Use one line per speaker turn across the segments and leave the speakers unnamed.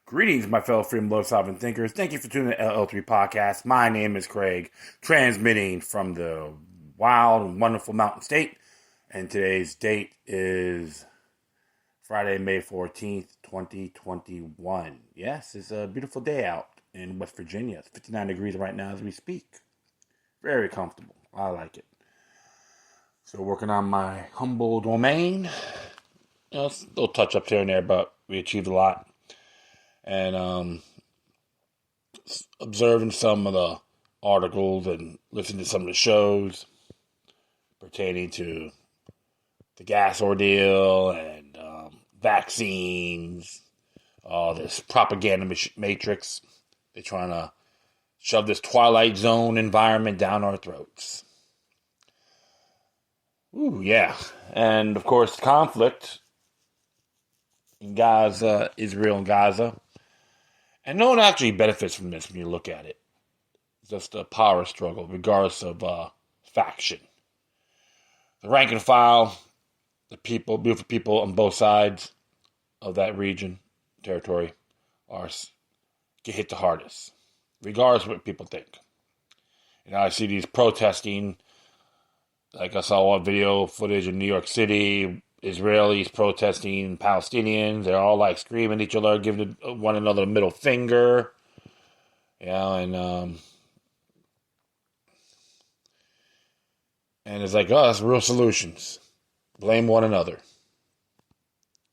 Greetings, my fellow freedom loving sovereign thinkers. Thank you for tuning in to LL3 Podcast. My name is Craig, transmitting from the wild and wonderful Mountain State. And today's date is Friday, May 14th, 2021. Yes, it's a beautiful day out in West Virginia. It's 59 degrees right now as we speak. Very comfortable. I like it. So working on my humble domain. A little touch up here and there, but we achieved a lot. And observing some of the articles and listening to some of the shows pertaining to the gas ordeal and vaccines, all this propaganda matrix. They're trying to shove this Twilight Zone environment down our throats. Ooh, yeah. And, of course, conflict in Gaza, Israel and Gaza. And no one actually benefits from this when you look at it. It's just a power struggle, regardless of faction. The rank and file, the people, beautiful people on both sides of that region, territory, get hit the hardest, regardless of what people think. I see these protesting, like I saw one video footage in New York City, Israelis protesting Palestinians. They're all like screaming at each other, giving one another a middle finger. And it's like, oh, that's real solutions. Blame one another.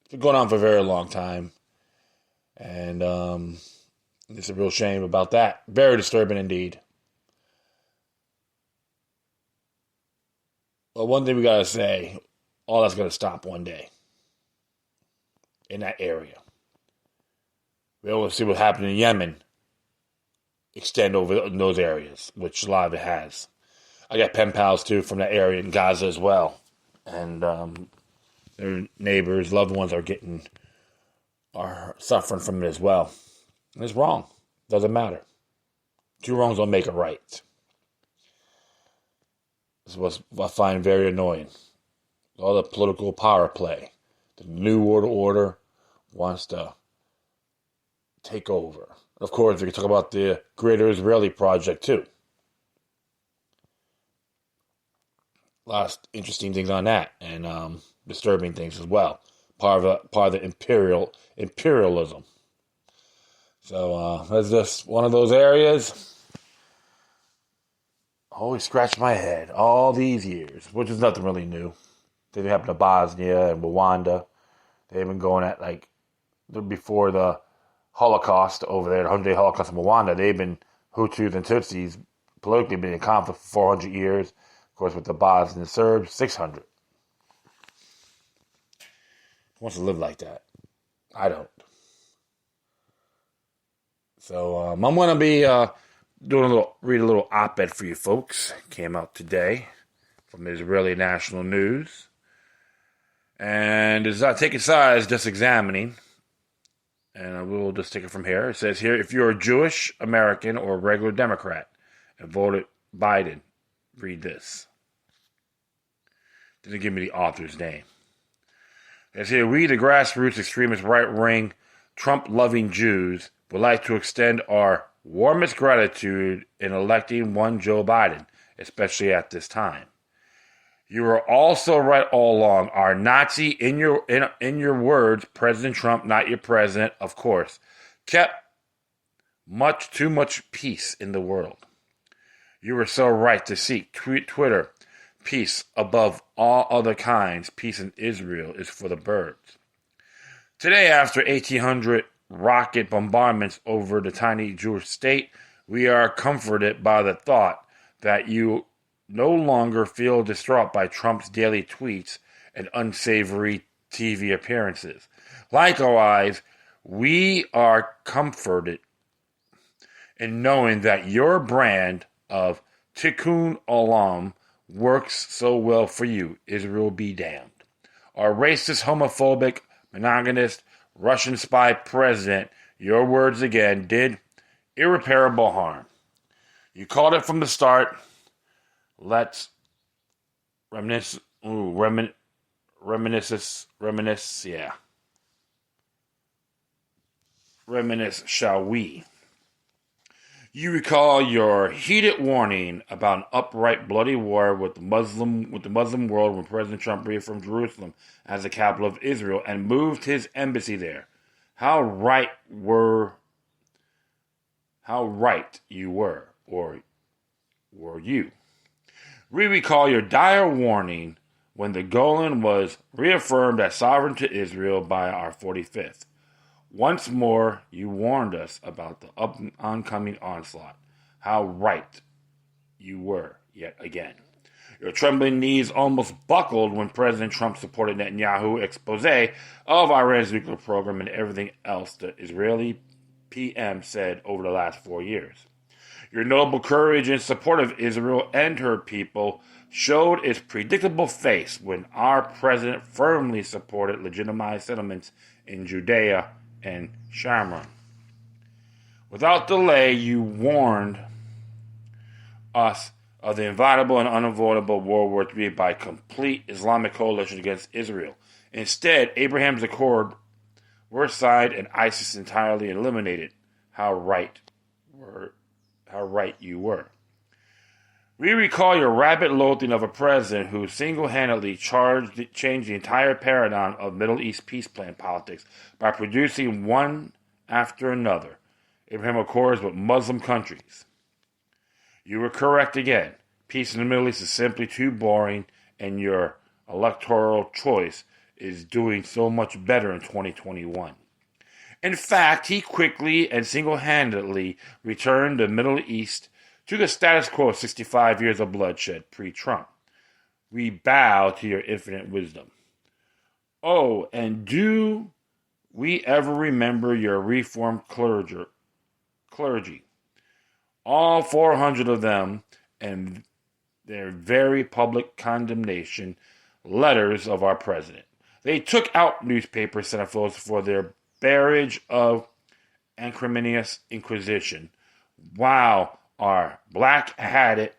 It's been going on for a very long time. And it's a real shame about that. Very disturbing indeed. Well, one thing we got to say, all that's going to stop one day in that area. We always see what happened in Yemen extend over in those areas, which a lot of it has. I got pen pals, too, from that area in Gaza as well. And their neighbors, loved ones are suffering from it as well. And it's wrong. Doesn't matter. Two wrongs don't make it right. This is what I find very annoying. All the political power play. The New World Order wants to take over. Of course, we can talk about the Greater Israeli Project, too. A lot of interesting things on that, and disturbing things as well. Part of the imperialism. So that's just one of those areas. I always scratch my head all these years, which is nothing really new. They happened to Bosnia and Rwanda. They've been going at before the Holocaust over there, the 100-day Holocaust in Rwanda. They've been Hutus and Tutsis politically been in conflict for 400 years. Of course, with the Bosnian Serbs, 600. Who wants to live like that? I don't. So I'm going to be read a little op-ed for you folks. Came out today from Israeli National News. And it's not taking sides, just examining. And I will just take it from here. It says here, if you're a Jewish American or a regular Democrat and voted Biden, read this. Didn't give me the author's name. It says here, we, the grassroots extremist right-wing Trump-loving Jews, would like to extend our warmest gratitude in electing one Joe Biden, especially at this time. You were also right all along. Our Nazi, in your words, President Trump, not your president, of course, kept too much peace in the world. You were so right to seek Twitter peace above all other kinds. Peace in Israel is for the birds. Today, after 1,800 rocket bombardments over the tiny Jewish state, we are comforted by the thought that you no longer feel distraught by Trump's daily tweets and unsavory TV appearances. Likewise, we are comforted in knowing that your brand of Tikkun Olam works so well for you. Israel be damned. Our racist, homophobic, monogamist, Russian spy president, your words again, did irreparable harm. You called it from the start. Let's reminisce, yeah. reminisce, shall we? You recall your heated warning about an upright, bloody war with the Muslim world when President Trump reaffirmed Jerusalem as the capital of Israel and moved his embassy there. How right you were, or were you? We recall your dire warning when the Golan was reaffirmed as sovereign to Israel by our 45th. Once more, you warned us about the oncoming onslaught. How right you were, yet again. Your trembling knees almost buckled when President Trump supported Netanyahu's expose of Iran's nuclear program and everything else the Israeli PM said over the last 4 years. Your noble courage in support of Israel and her people showed its predictable face when our president firmly supported legitimized settlements in Judea and Shamron. Without delay, you warned us of the inevitable and unavoidable World War III by complete Islamic coalition against Israel. Instead, Abraham's Accord were signed and ISIS entirely eliminated. How right you were. We recall your rabid loathing of a president who single-handedly changed the entire paradigm of Middle East peace plan politics by producing one after another Abraham Accords with Muslim countries. You were correct again. Peace in the Middle East is simply too boring, and your electoral choice is doing so much better in 2021. In fact, he quickly and single-handedly returned the Middle East to the status quo of 65 years of bloodshed pre-Trump. We bow to your infinite wisdom. Oh, and do we ever remember your reformed clergy? All 400 of them, and their very public condemnation letters of our president. They took out newspaper centerfolds for their barrage of acrimonious inquisition. Wow. Our black-hatted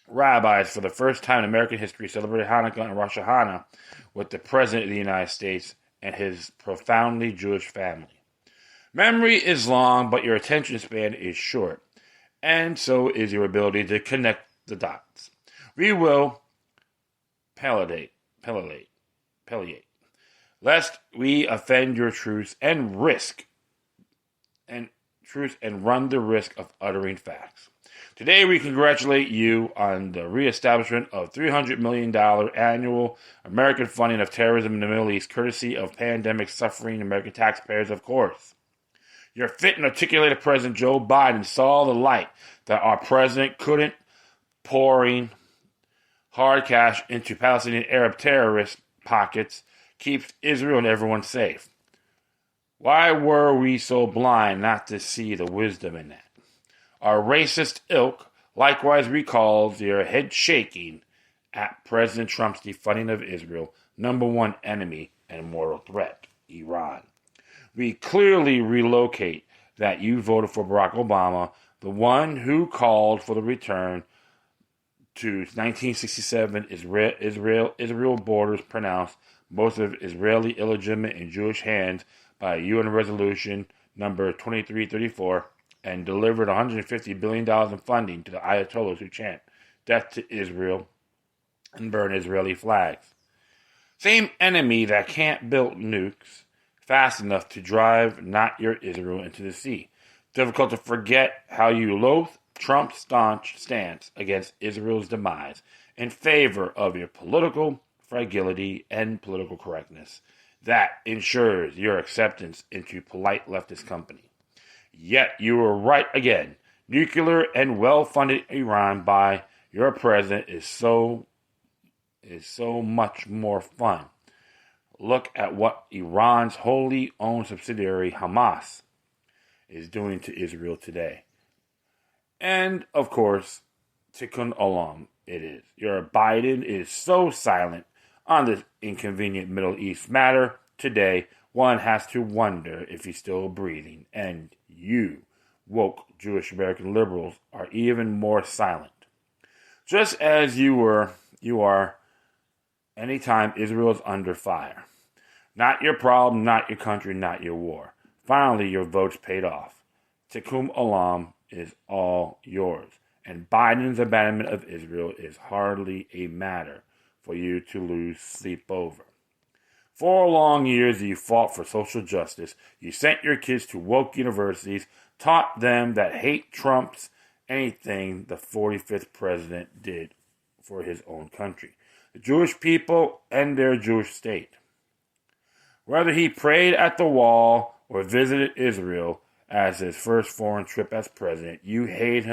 rabbis, for the first time in American history, celebrated Hanukkah and Rosh Hashanah with the President of the United States and his profoundly Jewish family. Memory is long, but your attention span is short, and so is your ability to connect the dots. We will palliate, lest we offend your truth and run the risk of uttering facts. Today, we congratulate you on the reestablishment of $300 million annual American funding of terrorism in the Middle East, courtesy of pandemic-suffering American taxpayers, of course. Your fit and articulated President Joe Biden saw the light that our president couldn't pouring hard cash into Palestinian Arab terrorist pockets keeps Israel and everyone safe. Why were we so blind not to see the wisdom in that? Our racist ilk likewise recalls their head shaking at President Trump's defunding of Israel, number one enemy and mortal threat, Iran. We clearly relocate that you voted for Barack Obama, the one who called for the return to 1967 Israel borders pronounced most of Israeli illegitimate in Jewish hands by UN Resolution number 2334 and delivered $150 billion in funding to the Ayatollahs who chant death to Israel and burn Israeli flags. Same enemy that can't build nukes fast enough to drive not your Israel into the sea. Difficult to forget how you loathe Trump's staunch stance against Israel's demise in favor of your political fragility and political correctness. That ensures your acceptance into polite leftist company. Yet you were right again. Nuclear and well-funded Iran by your president is so much more fun. Look at what Iran's wholly owned subsidiary Hamas is doing to Israel today. And, of course, Tikkun Olam it is. Your Biden is so silent on this inconvenient Middle East matter today, one has to wonder if he's still breathing. And you, woke Jewish American liberals, are even more silent. Just as you are anytime Israel is under fire. Not your problem, not your country, not your war. Finally, your votes paid off. Tikkun Olam is all yours. And Biden's abandonment of Israel is hardly a matter for you to lose sleep over. 4 long years you fought for social justice. You sent your kids to woke universities, taught them that hate trumps anything the 45th president did for his own country, the Jewish people, and their Jewish state. Whether he prayed at the wall or visited Israel as his first foreign trip as president, your hate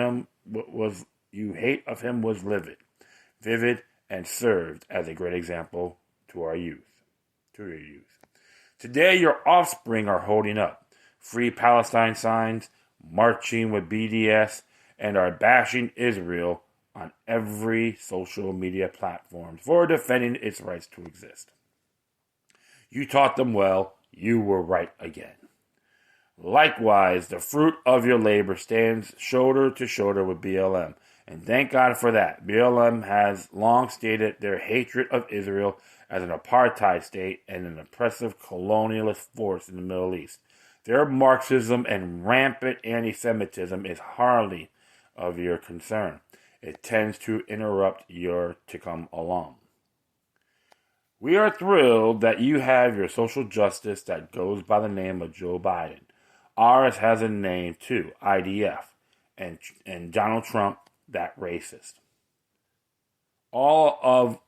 of him was vivid, and served as a great example to your youth. Today, your offspring are holding up Free Palestine signs, marching with BDS, and are bashing Israel on every social media platform for defending its rights to exist. You taught them well. You were right again. Likewise, the fruit of your labor stands shoulder to shoulder with BLM. And thank God for that. BLM has long stated their hatred of Israel as an apartheid state and an oppressive colonialist force in the Middle East. Their Marxism and rampant anti-Semitism is hardly of your concern. It tends to interrupt your Tikkun Olam. We are thrilled that you have your social justice that goes by the name of Joe Biden. Ours has a name too, IDF, and Donald Trump, that racist. All of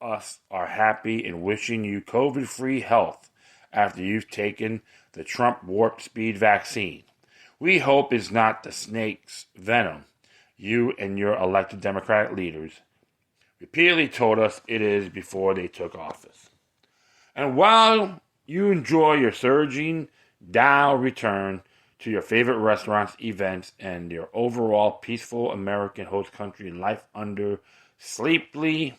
us are happy and wishing you COVID-free health after you've taken the Trump warp speed vaccine. We hope it's not the snake's venom you and your elected Democratic leaders repeatedly told us it is before they took office. And while you enjoy your surging Dow return to your favorite restaurants, events, and your overall peaceful American host country life under sleepily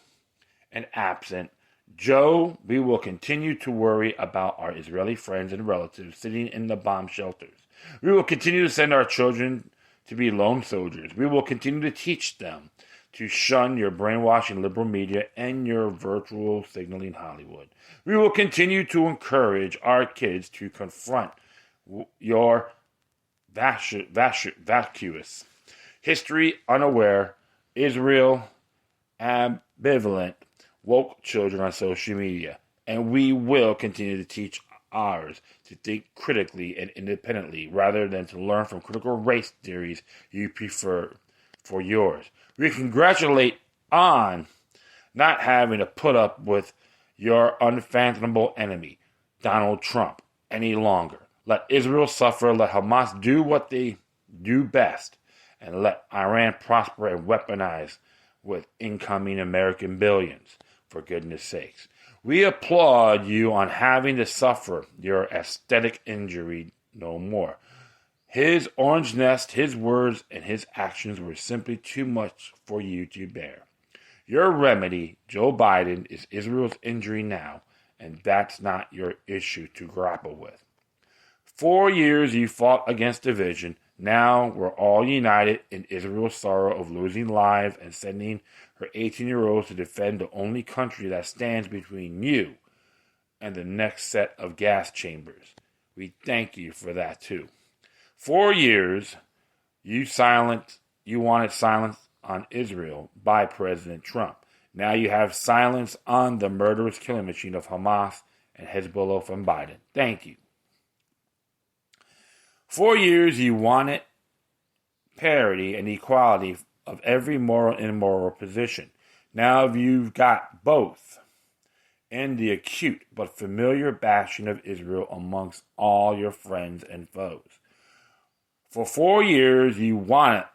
and absent, Joe, we will continue to worry about our Israeli friends and relatives sitting in the bomb shelters. We will continue to send our children to be lone soldiers. We will continue to teach them to shun your brainwashing liberal media and your virtual signaling Hollywood. We will continue to encourage our kids to confront your vacuous, history unaware, Israel ambivalent, woke children on social media. And we will continue to teach ours to think critically and independently rather than to learn from critical race theories you prefer for yours. We congratulate on not having to put up with your unfathomable enemy, Donald Trump, any longer. Let Israel suffer, let Hamas do what they do best, and let Iran prosper and weaponize with incoming American billions, for goodness sakes. We applaud you on having to suffer your aesthetic injury no more. His orange nest, his words, and his actions were simply too much for you to bear. Your remedy, Joe Biden, is Israel's injury now, and that's not your issue to grapple with. 4 years you fought against division. Now we're all united in Israel's sorrow of losing lives and sending her 18-year-olds to defend the only country that stands between you and the next set of gas chambers. We thank you for that too. 4 years, you wanted silence on Israel by President Trump. Now you have silence on the murderous killing machine of Hamas and Hezbollah from Biden. Thank you. 4 years, you wanted parity and equality of every moral and immoral position. Now you've got both, and the acute but familiar bashing of Israel amongst all your friends and foes. For 4 years, you wanted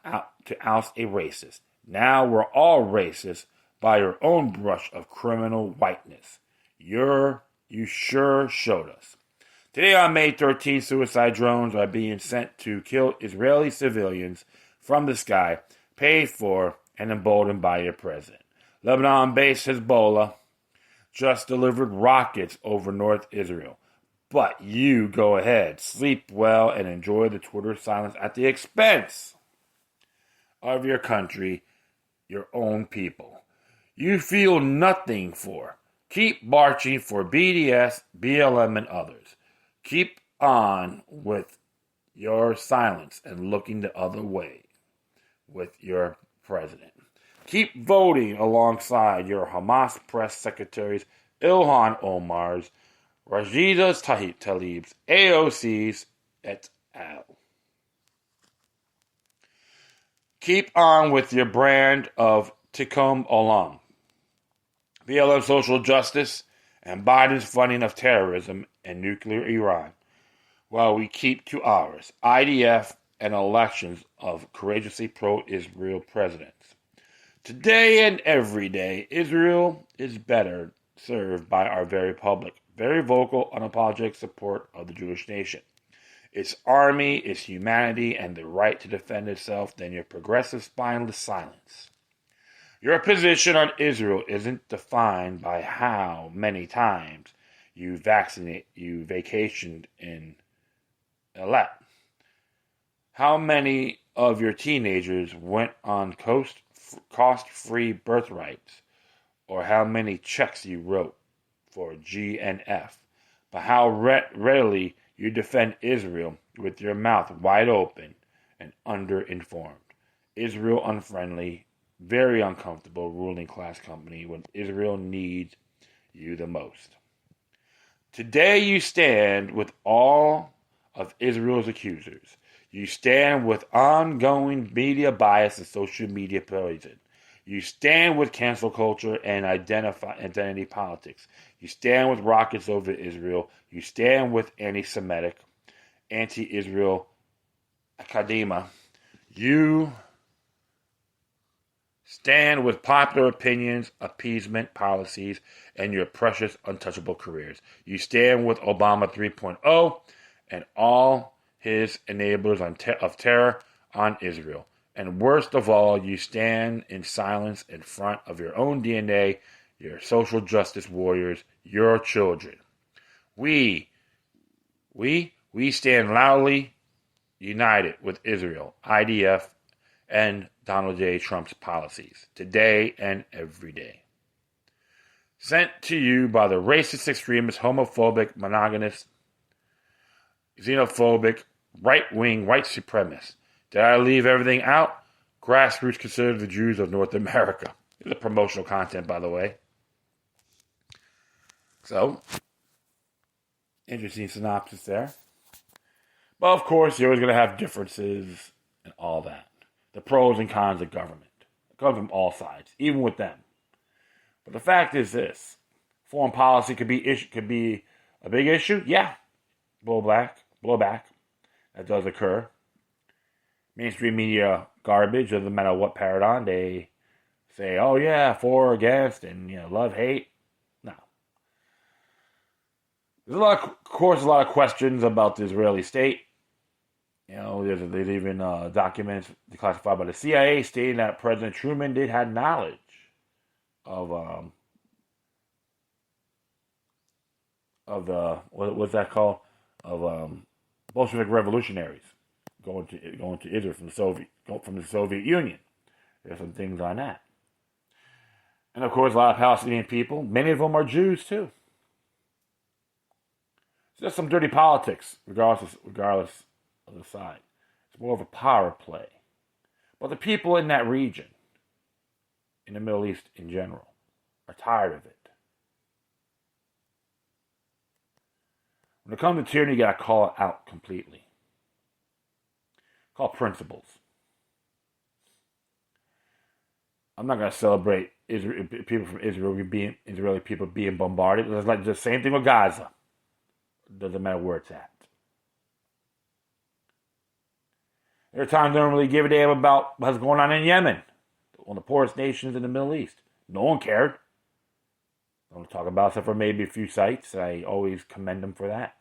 to oust a racist. Now we're all racist by your own brush of criminal whiteness. You sure showed us. Today on May 13th, suicide drones are being sent to kill Israeli civilians from the sky, paid for and emboldened by your president. Lebanon-based Hezbollah just delivered rockets over North Israel. But you go ahead, sleep well, and enjoy the Twitter silence at the expense of your country, your own people. You feel nothing for. Keep marching for BDS, BLM, and others. Keep on with your silence and looking the other way with your president. Keep voting alongside your Hamas press secretaries, Ilhan Omar's, Rashida Tlaib's, AOC's, et al. Keep on with your brand of Tikkun Olam, BLM social justice, and Biden's funding of terrorism and nuclear Iran, while we keep to ours, IDF and elections of courageously pro-Israel presidents. Today and every day, Israel is better served by our very public, very vocal, unapologetic support of the Jewish nation, its army, its humanity, and the right to defend itself than your progressive spineless silence. Your position on Israel isn't defined by how many times you vacationed in Eilat, how many of your teenagers went on cost-free birthrights, or how many checks you wrote for GNF, but how readily you defend Israel with your mouth wide open and underinformed. Israel unfriendly, very uncomfortable ruling class company when Israel needs you the most. Today you stand with all of Israel's accusers. You stand with ongoing media bias and social media poison. You stand with cancel culture and identity politics. You stand with rockets over Israel. You stand with anti-Semitic, anti-Israel academia. You stand with popular opinions, appeasement policies, and your precious untouchable careers. You stand with Obama 3.0 and all his enablers of terror on Israel. And worst of all, you stand in silence in front of your own DNA, your social justice warriors, your children. We stand loudly united with Israel, IDF, and Donald J. Trump's policies, today and every day. Sent to you by the racist, extremist, homophobic, monogamous, xenophobic, right-wing, white supremacists. Did I leave everything out? Grassroots conservative Jews of North America. This is promotional content, by the way. So, interesting synopsis there. But of course, you're always going to have differences and all that. The pros and cons of government. It comes from all sides, even with them. But the fact is this. Foreign policy could be a big issue. Yeah. Blowback. That does occur. Mainstream media garbage, doesn't matter what paradigm. They say, oh yeah, for or against, and love, hate. No. There's a lot of questions about the Israeli state. There's even documents declassified by the CIA stating that President Truman had knowledge of the what's that called, of Bolshevik revolutionaries going to Israel from the Soviet Union. There's some things on that, and of course a lot of Palestinian people. Many of them are Jews too. It's just some dirty politics, regardless of the side. It's more of a power play. But the people in that region, in the Middle East in general, are tired of it. When it comes to tyranny, you got to call it out completely. Call principles. I'm not going to celebrate people from Israeli people being bombarded. It's like the same thing with Gaza. Doesn't matter where it's at. There are times I don't really give a damn about what's going on in Yemen, one of the poorest nations in the Middle East. No one cared. I don't talk about except for maybe a few sites. I always commend them for that.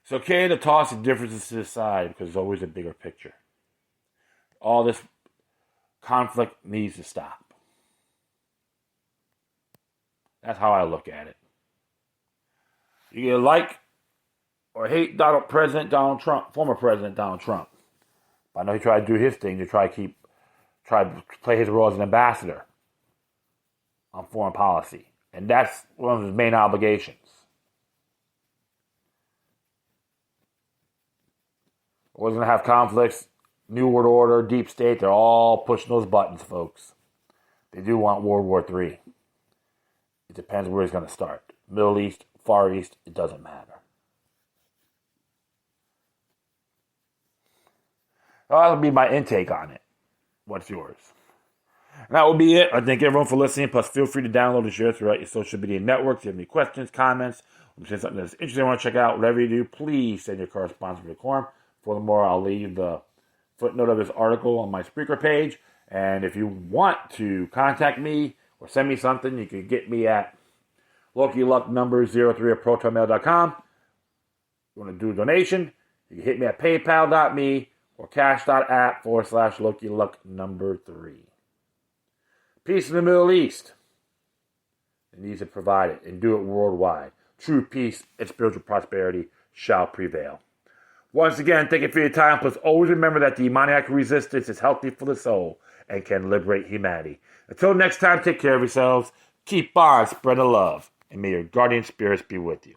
It's okay to toss the differences to the side because there's always a bigger picture. All this conflict needs to stop. That's how I look at it. You can like or hate President Donald Trump, former President Donald Trump. I know he tried to do his thing to try to play his role as an ambassador on foreign policy And that's one of his main obligations. We're going to have conflicts. New World Order, Deep State, they're all pushing those buttons, folks. They do want World War III. It depends where he's going to start. Middle East, Far East, it doesn't matter. That'll be my intake on it. What's yours? And that will be it. I thank everyone for listening. Plus, feel free to download and share throughout your social media networks. If you have any questions, comments, or something that's interesting you want to check out, whatever you do, please send your correspondence to the quorum. Furthermore, I'll leave the footnote of this article on my Spreaker page. And if you want to contact me or send me something, you can get me at LokiLuckNumber03@protonmail.com. You want to do a donation, you can hit me at paypal.me or cash.app/LokiLuckNumber3. Peace in the Middle East. It needs to provide it and do it worldwide. True peace and spiritual prosperity shall prevail. Once again, thank you for your time. Plus, always remember that demoniac resistance is healthy for the soul and can liberate humanity. Until next time, take care of yourselves. Keep on spreading love. And may your guardian spirits be with you.